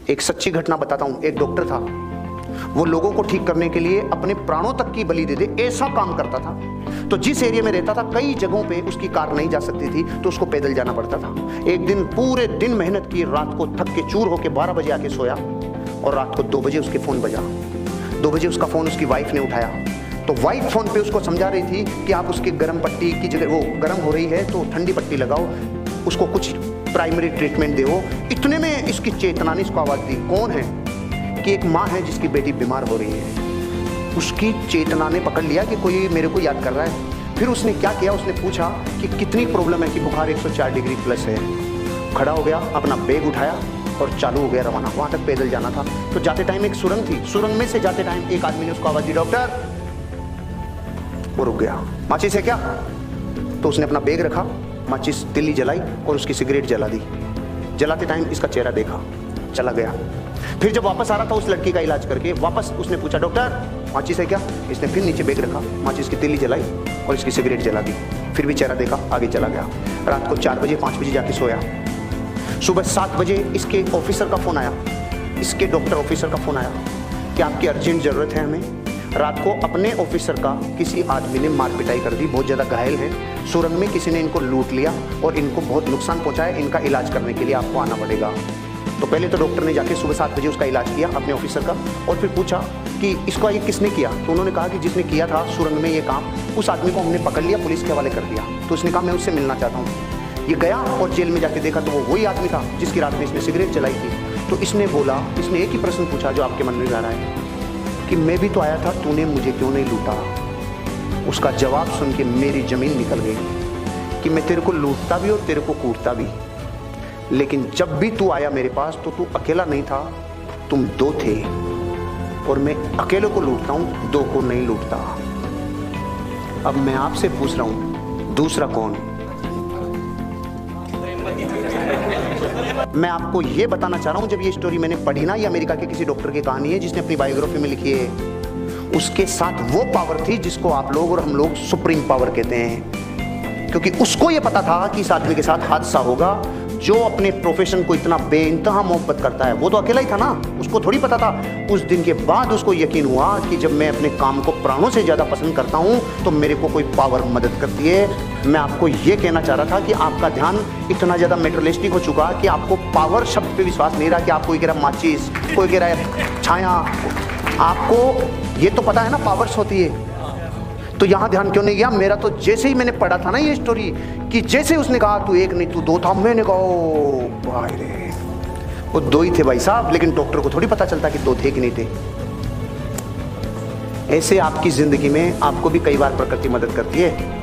एक सच्ची घटना बताता हूं। एक डॉक्टर था, वो लोगों को ठीक करने के लिए अपने प्राणों तक की बलि दे दे ऐसा काम करता था। तो जिस एरिया में रहता था कई जगहों पे उसकी कार नहीं जा सकती थी, तो उसको पैदल जाना पड़ता था। एक दिन पूरे दिन मेहनत की, रात को थक के चूर होके 12 बजे आके सोया और रात को 2 बजे उसके फोन बजा। 2 बजे उसका फोन उसकी वाइफ ने उठाया, तो वाइफ फोन पे उसको समझा रही थी कि आप उसकी गर्म पट्टी की जगह, वो गर्म हो रही है तो ठंडी पट्टी लगाओ, उसको कुछ प्राइमरी ट्रीटमेंट दो। इतने में इसकी चेतना ने इसको आवाज दी, कौन है? कि एक माँ है जिसकी बेटी बीमार हो रही है। उसकी चेतना ने पकड़ लिया कि कोई मेरे को याद कर रहा है। फिर उसने क्या किया, उसने पूछा कि कितनी प्रॉब्लम है, कि बुखार 104 डिग्री प्लस है। खड़ा हो गया, अपना बैग उठाया और चालू हो गया रवाना। वहाँ तक पैदल जाना था। तो जाते टाइम एक सुरंग थी, सुरंग में से जाते टाइम एक आदमी ने उसको आवाज दी, डॉक्टर। वो रुक गया। माचिस है क्या? तो उसने अपना बैग रखा, माचिस तिल्ली जलाई और उसकी सिगरेट जला दी। जलाते टाइम इसका चेहरा देखा, चला गया। फिर जब वापस आ रहा था उस लड़की का इलाज करके, वापस उसने पूछा, डॉक्टर माचिस है क्या? इसने फिर नीचे बैग रखा, माचिस की तिल्ली जलाई और इसकी सिगरेट जला दी। फिर भी चेहरा देखा, आगे चला गया। रात को 4 बजे 5 बजे जाके सोया। सुबह 7 बजे इसके ऑफिसर का फोन आया, इसके डॉक्टर ऑफिसर का फोन आया कि आपकी अर्जेंट जरूरत है हमें। रात को अपने ऑफिसर का किसी आदमी ने मार पिटाई कर दी, बहुत ज़्यादा घायल है। सुरंग में किसी ने इनको लूट लिया और इनको बहुत नुकसान पहुंचाया, इनका इलाज करने के लिए आपको आना पड़ेगा। तो पहले तो डॉक्टर ने जाके सुबह 7 बजे उसका इलाज किया अपने ऑफिसर का, और फिर पूछा कि इसको ये किसने किया? तो उन्होंने कहा कि जिसने किया था सुरंग में ये काम, उस आदमी को हमने पकड़ लिया, पुलिस के हवाले कर दिया। तो उसने कहा मैं उससे मिलना चाहता हूँ। ये गया और जेल में जाके देखा तो वो वही आदमी था जिसकी रात में इसने सिगरेट जलाई थी। तो इसने बोला, इसने एक ही प्रश्न पूछा जो आपके मन में आ रहा है कि मैं भी तो आया था, तूने मुझे क्यों नहीं लूटा? उसका जवाब सुन के मेरी जमीन निकल गई कि मैं तेरे को लूटता भी और तेरे को कूटता भी, लेकिन जब भी तू आया मेरे पास तो तू अकेला नहीं था, तुम 2 थे, और मैं अकेले को लूटता हूं, 2 को नहीं लूटता। अब मैं आपसे पूछ रहा हूं, दूसरा कौन? मैं आपको यह बताना चाह रहा हूं, जब ये स्टोरी मैंने पढ़ी ना, ये अमेरिका के किसी डॉक्टर की कहानी है जिसने अपनी बायोग्राफी में लिखी है। उसके साथ वो पावर थी जिसको आप लोग और हम लोग सुप्रीम पावर कहते हैं, क्योंकि उसको ये पता था कि इस आदमी के साथ हादसा होगा। जो अपने प्रोफेशन को इतना बेइंतहा मोहब्बत करता है, वो तो अकेला ही था ना, उसको थोड़ी पता था। उस दिन के बाद उसको यकीन हुआ कि जब मैं अपने काम को प्राणों से ज़्यादा पसंद करता हूँ तो मेरे को कोई पावर मदद करती है। मैं आपको ये कहना चाह रहा था कि आपका ध्यान इतना ज़्यादा मेटेरियलिस्टिक हो चुका कि आपको पावर शब्द पे विश्वास नहीं रहा, कि आप कोई कह रहा माचिस, कोई कह रहा है छाया। आपको ये तो पता है ना पावर्स होती है, तो यहाँ ध्यान क्यों नहीं गया? मेरा तो जैसे ही मैंने पढ़ा था ना ये स्टोरी, कि जैसे उसने कहा तू 1 नहीं तू 2 था, मैंने कहा ओ भाई रे, वो 2 ही थे भाई साहब। लेकिन डॉक्टर को थोड़ी पता चलता कि 2 थे कि नहीं थे। ऐसे आपकी जिंदगी में आपको भी कई बार प्रकृति मदद करती है।